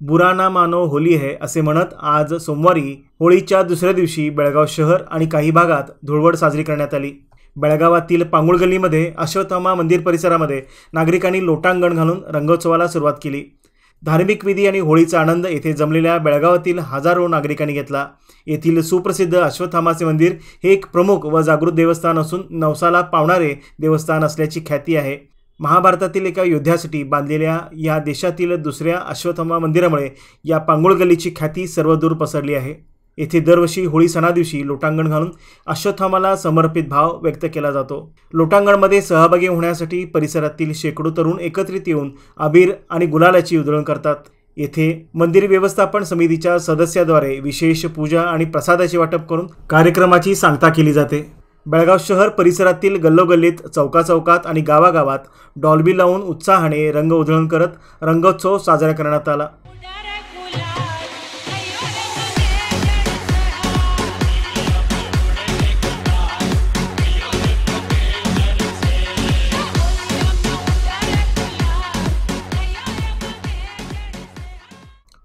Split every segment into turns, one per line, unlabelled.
बुरा ना मानो होली है असे म्हणत आज सोमवारी होळीच्या दुसऱ्या दिवशी बेळगाव शहर आणि काही भागात धुळवड साजरी करण्यात आली। बेळगावातील पांगुळ गल्लीमध्ये अश्वत्थामा मंदिर परिसरामध्ये नागरिकांनी लोटांगण घालून रंगोत्सवाला सुरुवात केली। धार्मिक विधी आणि होळीचा आनंद येथे जमलेल्या बेळगावातील हजारो नागरिकांनी घेतला। येथील सुप्रसिद्ध अश्वत्थामाचे मंदिर हे एक प्रमुख व जागृत देवस्थान असून नवसाला पावणारे देवस्थान असल्याची ख्याती आहे। महाभारतातील एका योद्ध्यासाठी बांधलेल्या या देशातील दुसऱ्या अश्वत्थामा मंदिरामुळे या पांगुळ गल्लीची ख्याती सर्वदूर पसरली आहे। येथे दरवर्षी होळी सणादिवशी लोटांगण घालून अश्वत्थामाला समर्पित भाव व्यक्त केला जातो। लोटांगणमध्ये सहभागी होण्यासाठी परिसरातील शेकडो तरुण एकत्रित येऊन अबीर आणि गुलालाची उधळण करतात। येथे मंदिर व्यवस्थापन समितीच्या सदस्याद्वारे विशेष पूजा आणि प्रसादाचे वाटप करून कार्यक्रमाची सांगता केली जाते। बेळगाव शहर परिसरातील गल्लोगल्लीत चौकाचौकात आणि गावागावात डॉल्बी लावून उत्साहाने रंग उधळण करत रंगोत्सव साजरा करण्यात आला।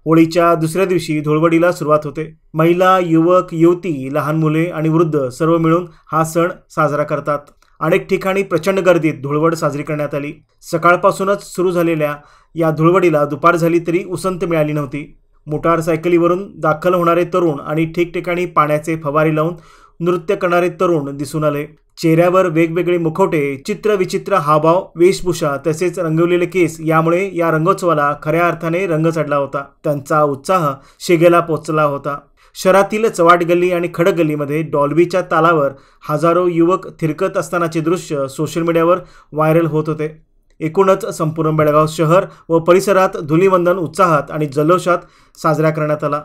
होळीच्या दुसऱ्या दिवशी धुळवडीला सुरुवात होते। महिला, युवक, युवती, लहान मुले आणि वृद्ध सर्व मिळून हा सण साजरा करतात। अनेक ठिकाणी प्रचंड गर्दीत धुळवड साजरी करण्यात आली। सकाळपासूनच सुरू झालेल्या या धुळवडीला दुपार झाली तरी उसंत मिळाली नव्हती। मोटारसायकलीवरून दाखल होणारे तरुण आणि ठिकठिकाणी पाण्याचे फवारे लावून नृत्य करणारे तरुण दिसून आले। चेहऱ्यावर वेगवेगळे मुखवटे, चित्रविचित्र हावभाव, वेशभूषा तसेच रंगवलेले केस यामुळे या रंगोत्सवाला खऱ्या अर्थाने रंग चढला होता। त्यांचा उत्साह शिगेला पोचला होता। शहरातील चव्हाट गल्ली आणि खडक गल्लीमध्ये डॉल्बीच्या तालावर हजारो युवक थिरकत असतानाचे दृश्य सोशल मीडियावर व्हायरल होत होते। एकूणच संपूर्ण बेळगाव शहर व परिसरात धुलीवंदन उत्साहात आणि जल्लोषात साजरा करण्यात आला।